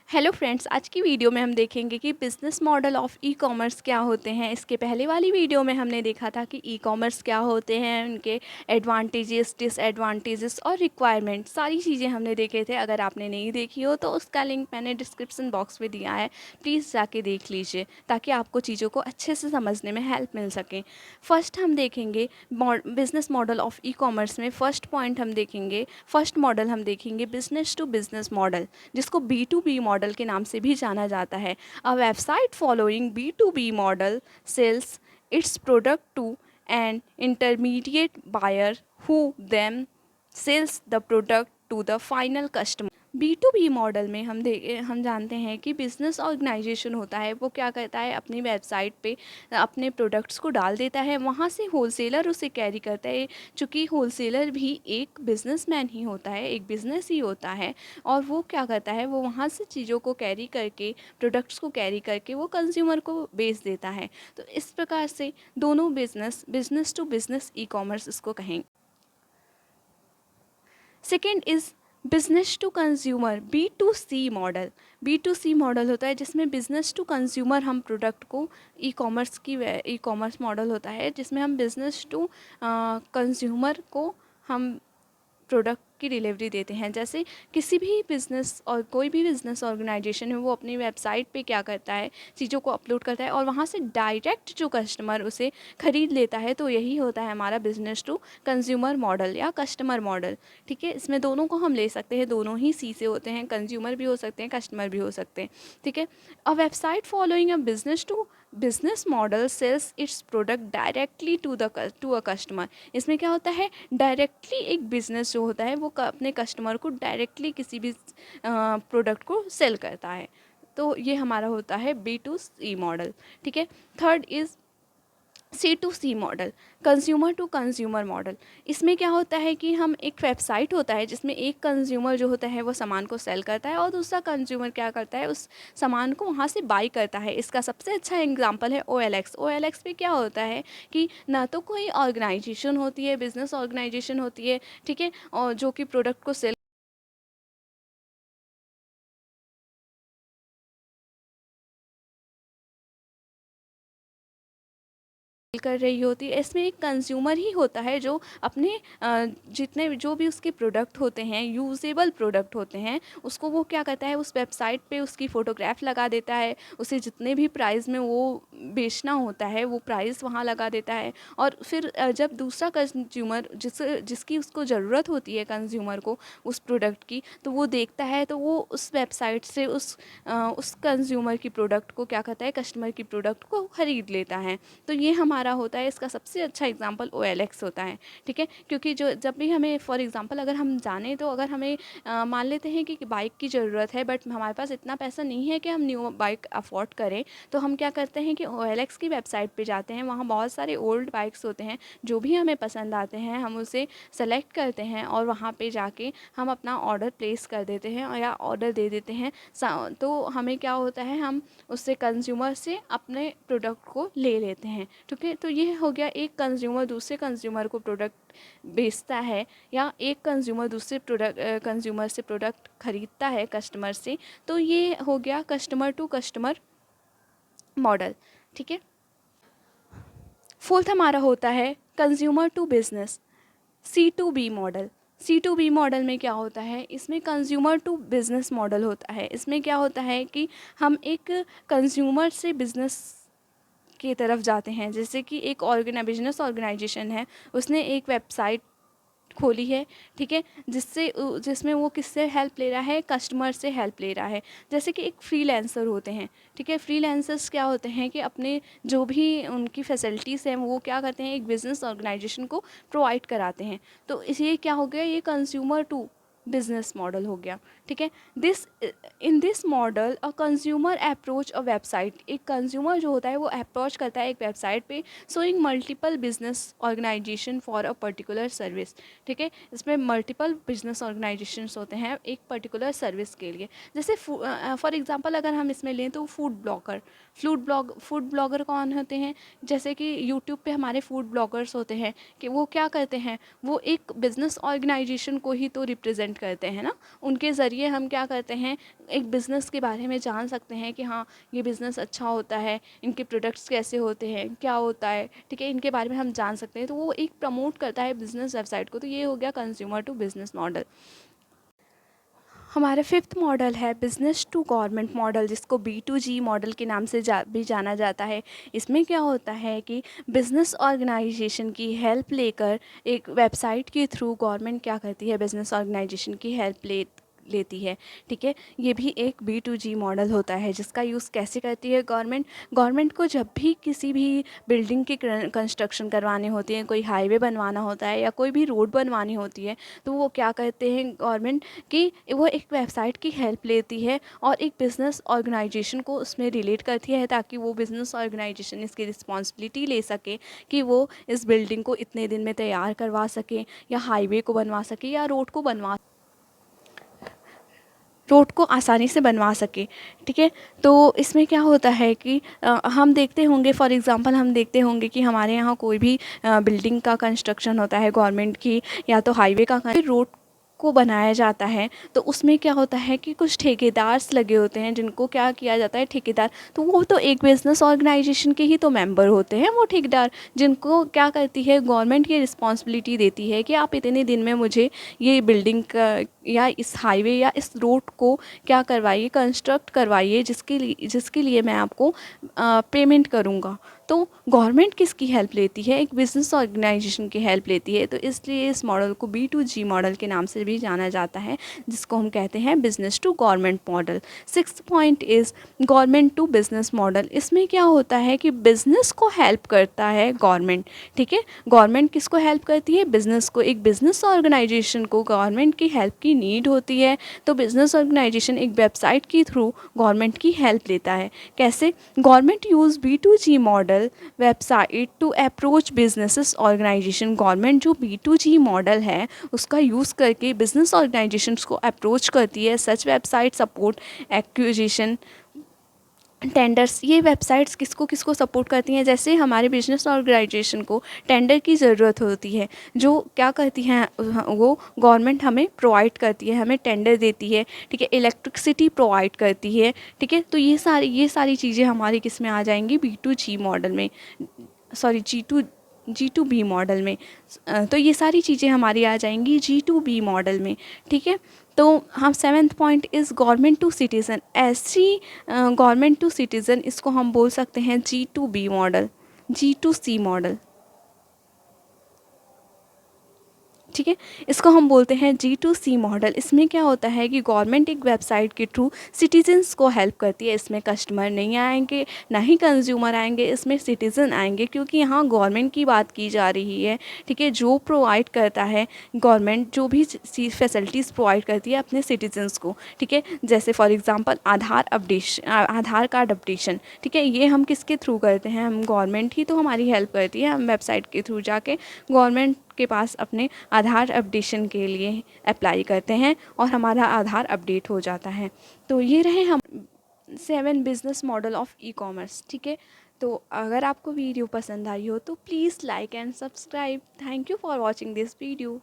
Hello friends, आज की video में हम देखेंगे कि business model of e commerce क्या होते हैं। इसके पहले वाली वीडियो में हमने देखा था कि ई कॉमर्स क्या होते हैं, उनके एडवांटेजेस, डिसएडवांटेजेस और रिक्वायरमेंट सारी चीज़ें हमने देखे थे। अगर आपने नहीं देखी हो तो उसका लिंक मैंने डिस्क्रिप्शन बॉक्स में दिया है, प्लीज़ जाके देख लीजिए ताकि आपको चीज़ों को अच्छे से समझने में हेल्प मिल सके। फर्स्ट हम देखेंगे business model of e commerce में फर्स्ट पॉइंट हम देखेंगे, फर्स्ट मॉडल हम देखेंगे बिज़नेस टू बिज़नेस मॉडल, जिसको B2B मॉडल के नाम से भी जाना जाता है। A website following B2B model sells its product to an intermediate buyer who them sells the product to the final customer. B2B model में हम जानते हैं कि बिज़नेस ऑर्गेनाइजेशन होता है, वो क्या करता है, अपनी वेबसाइट पे अपने प्रोडक्ट्स को डाल देता है, वहाँ से होलसेलर उसे कैरी करता है। चूँकि होलसेलर भी एक बिजनेसमैन ही होता है, एक बिज़नेस ही होता है, और वो क्या करता है, वो वहाँ से चीज़ों को कैरी करके, प्रोडक्ट्स को कैरी करके वो कंज्यूमर को बेच देता है। तो इस प्रकार से दोनों business to business e commerce इसको कहेंगे। Second is business to consumer B2C model. B2C model होता है जिसमें बिजनेस टू कंज्यूमर हम प्रोडक्ट को ई कॉमर्स मॉडल होता है जिसमें हम बिजनेस टू कंज्यूमर को हम प्रोडक्ट की डिलीवरी देते हैं। जैसे किसी भी बिज़नेस और कोई भी बिज़नेस ऑर्गेनाइजेशन है, वो अपनी वेबसाइट पे क्या करता है, चीज़ों को अपलोड करता है और वहाँ से डायरेक्ट जो कस्टमर उसे ख़रीद लेता है, तो यही होता है हमारा बिज़नेस टू कंज्यूमर मॉडल या कस्टमर मॉडल। ठीक है, इसमें दोनों को हम ले सकते हैं, दोनों ही सी से होते हैं, कंज्यूमर भी हो सकते हैं, कस्टमर भी हो सकते हैं। ठीक है, a website following a business to business model sells its product directly to a customer. इसमें क्या होता है, डायरेक्टली एक बिजनेस जो होता है वो अपने कस्टमर को डायरेक्टली किसी भी प्रोडक्ट को सेल करता है। तो ये हमारा होता है B2C मॉडल। ठीक है, third is C2C model, consumer to consumer model. इसमें क्या होता है कि हम एक वेबसाइट होता है जिसमें एक कंज्यूमर जो होता है वो सामान को सेल करता है और दूसरा कंज्यूमर क्या करता है, उस सामान को वहाँ से बाई करता है। इसका सबसे अच्छा एग्जांपल है OLX। OLX पे क्या होता है कि ना तो कोई ऑर्गेनाइजेशन होती है, बिजनेस ऑर्गेनाइजेशन होती है, ठीक है, और जो कि प्रोडक्ट को सेल कर रही होती है। इसमें एक कंज्यूमर ही होता है जो अपने जितने जो भी उसके प्रोडक्ट होते हैं, यूजेबल प्रोडक्ट होते हैं, उसको वो क्या करता है, उस वेबसाइट पे उसकी फ़ोटोग्राफ लगा देता है, उसे जितने भी प्राइस में वो बेचना होता है वो प्राइस वहाँ लगा देता है। और फिर जब दूसरा कंज्यूमर जिसकी उसको ज़रूरत होती है कंज्यूमर को उस प्रोडक्ट की, तो वो देखता है, तो वो उस वेबसाइट से उस कंज्यूमर की प्रोडक्ट को क्या करता है, कस्टमर की प्रोडक्ट को ख़रीद लेता है। तो ये हमारा होता है, इसका सबसे अच्छा एग्जांपल OLX होता है। ठीक है, क्योंकि जो जब भी हमें फॉर एग्जांपल अगर हम जाने, तो अगर हमें मान लेते हैं कि बाइक की ज़रूरत है, बट हमारे पास इतना पैसा नहीं है कि हम न्यू बाइक अफोर्ड करें, तो हम क्या करते हैं कि OLX की वेबसाइट पे जाते हैं। वहाँ बहुत सारे ओल्ड बाइक्स होते हैं, जो भी हमें पसंद आते हैं हम उसे सेलेक्ट करते हैं और वहाँ पे जाके हम अपना ऑर्डर प्लेस कर देते हैं या ऑर्डर दे देते हैं। तो हमें क्या होता है, हम उससे कंज्यूमर से अपने प्रोडक्ट को ले लेते हैं। ठीक है, तो ये हो गया, एक कंज्यूमर दूसरे कंज्यूमर को प्रोडक्ट बेचता है या एक कंज्यूमर दूसरे कंज्यूमर से प्रोडक्ट खरीदता है कस्टमर से। तो ये हो गया कस्टमर टू कस्टमर मॉडल। ठीक है, फोर्थ हमारा होता है consumer to business, C2B model. C2B model में क्या होता है, इसमें कंज्यूमर टू बिज़नेस मॉडल होता है। इसमें क्या होता है कि हम एक कंज्यूमर से बिज़नेस की तरफ जाते हैं। जैसे कि एक बिजनेस ऑर्गेनाइजेशन है, उसने एक वेबसाइट खोली है, ठीक है, जिसमें वो किससे हेल्प ले रहा है, कस्टमर से हेल्प ले रहा है। जैसे कि एक फ्रीलांसर होते हैं, ठीक है, फ्रीलांसर्स क्या होते हैं कि अपने जो भी उनकी फैसिलिटीज़ हैं वो क्या करते हैं, एक बिज़नेस ऑर्गेनाइजेशन को प्रोवाइड कराते हैं। तो इसलिए क्या हो गया, ये कंज्यूमर टू बिजनेस मॉडल हो गया। ठीक है, this in this model a consumer approach a website, एक कंज्यूमर जो होता है वो अप्रोच करता है एक वेबसाइट पे, showing multiple business organisation for a particular service. ठीक है, इसमें मल्टीपल बिजनेस ऑर्गेनाइजेशंस होते हैं एक पर्टिकुलर सर्विस के लिए। जैसे फॉर एग्जांपल अगर हम इसमें लें तो फूड ब्लॉगर कौन होते हैं, जैसे कि यूट्यूब पे हमारे फूड ब्लॉगर्स होते हैं, कि वो क्या करते हैं, वो एक बिज़नेस ऑर्गेनाइजेशन को ही तो रिप्रेजेंट करते हैं ना। उनके ज़रिए हम क्या करते हैं, एक बिज़नेस बिज़नेस के बारे में जान सकते हैं कि हाँ, ये बिज़नेस अच्छा होता है, इनके प्रोडक्ट्स कैसे होते हैं, क्या होता है, ठीक है, इनके बारे में हम जान सकते हैं। तो वो एक प्रमोट करता है बिज़नेस वेबसाइट को। तो ये हो गया कंज्यूमर टू बिज़नेस मॉडल। हमारा फिफ्थ मॉडल है बिज़नेस टू गवर्नमेंट मॉडल, जिसको B2G मॉडल के नाम से भी जाना जाता है। इसमें क्या होता है कि बिज़नेस ऑर्गेनाइजेशन की हेल्प लेकर एक वेबसाइट के थ्रू गवर्नमेंट क्या करती है, बिज़नेस ऑर्गेनाइजेशन की हेल्प लेती है, ठीक है। ये भी एक B2G मॉडल होता है, जिसका यूज़ कैसे करती है गवर्नमेंट को जब भी किसी भी बिल्डिंग की कंस्ट्रक्शन करवाने होती है, कोई हाईवे बनवाना होता है या कोई भी रोड बनवानी होती है, तो वो क्या करते हैं गवर्नमेंट कि वो एक वेबसाइट की हेल्प लेती है और एक बिज़नेस ऑर्गेनाइजेशन को उसमें रिलेट करती है, ताकि वो बिज़नेस ऑर्गेनाइजेशन इसकी रिस्पॉन्सिबिलिटी ले सके कि वो इस बिल्डिंग को इतने दिन में तैयार करवा सके, या हाईवे को बनवा सके, या रोड को आसानी से बनवा सके, ठीक है। तो इसमें क्या होता है कि हम देखते होंगे, फॉर एग्ज़ाम्पल हम देखते होंगे कि हमारे यहाँ कोई भी बिल्डिंग का कंस्ट्रक्शन होता है गवर्नमेंट की, या तो हाईवे का रोड को बनाया जाता है, तो उसमें क्या होता है कि कुछ ठेकेदार्स लगे होते हैं, जिनको क्या किया जाता है, ठेकेदार, तो वो तो एक बिज़नेस ऑर्गेनाइजेशन के ही तो मेंबर होते हैं वो ठेकेदार, जिनको क्या करती है गवर्नमेंट ये रिस्पॉन्सिबिलिटी देती है कि आप इतने दिन में मुझे ये बिल्डिंग का या इस हाईवे या इस रोड को क्या करवाइए, कंस्ट्रक्ट करवाइए, जिसके लिए मैं आपको पेमेंट करूँगा। तो गवर्नमेंट किसकी हेल्प लेती है, एक बिज़नेस ऑर्गेनाइजेशन की हेल्प लेती है। तो इसलिए इस मॉडल को B2G मॉडल के नाम से भी जाना जाता है, जिसको हम कहते हैं business to government model. Sixth point is government to business model. इसमें क्या होता है कि बिज़नेस को हेल्प करता है गवर्नमेंट, ठीक है। गवर्नमेंट किसको हेल्प करती है, बिज़नेस को। एक बिज़नेस ऑर्गेनाइजेशन को गवर्नमेंट की हेल्प की नीड होती है, तो बिज़नेस ऑर्गेनाइजेशन एक वेबसाइट के थ्रू गवर्नमेंट की हेल्प लेता है। कैसे, government use B2G model website to approach businesses organisation. Government जो B2G मॉडल है उसका यूज़ करके बिजनेस ऑर्गेनाइजेशंस को अप्रोच करती है। सच वेबसाइट सपोर्ट एक्विजिशन टेंडर्स। ये वेबसाइट्स किसको किसको सपोर्ट करती हैं, जैसे हमारे बिजनेस ऑर्गेनाइजेशन को टेंडर की ज़रूरत होती है, जो क्या करती हैं वो गवर्नमेंट हमें प्रोवाइड करती है, हमें टेंडर देती है, ठीक है। इलेक्ट्रिसिटी प्रोवाइड करती है, ठीक है। तो ये सारी चीज़ें हमारी किस में आ जाएंगी, B2G मॉडल में, सॉरी G2B मॉडल में। तो ये सारी चीज़ें हमारी आ जाएंगी G2B मॉडल में, ठीक है। तो हम seventh point is government to citizen. ऐसी गवर्नमेंट टू सिटीज़न, इसको हम बोल सकते हैं G2B मॉडल, G2C मॉडल, ठीक है। इसको हम बोलते हैं G2C मॉडल। इसमें क्या होता है कि गवर्नमेंट एक वेबसाइट के थ्रू सिटीजन्स को हेल्प करती है। इसमें कस्टमर नहीं आएंगे, ना ही कंज्यूमर आएंगे, इसमें सिटीज़न आएंगे, क्योंकि यहाँ गवर्नमेंट की बात की जा रही है, ठीक है। जो प्रोवाइड करता है गवर्नमेंट, जो भी फैसिलिटीज़ प्रोवाइड करती है अपने सिटीजन्स को, ठीक है। जैसे for example Aadhaar card updation, ठीक है। ये हम किसके थ्रू करते हैं, हम गवर्नमेंट ही तो हमारी हेल्प करती है। हम वेबसाइट के थ्रू जाके गवर्नमेंट के पास अपने आधार अपडेशन के लिए अप्लाई करते हैं और हमारा आधार अपडेट हो जाता है। तो ये रहे हम 7 बिजनेस मॉडल ऑफ ई-कॉमर्स, ठीक है। तो अगर आपको वीडियो पसंद आई हो तो please like and subscribe. Thank you for watching this video.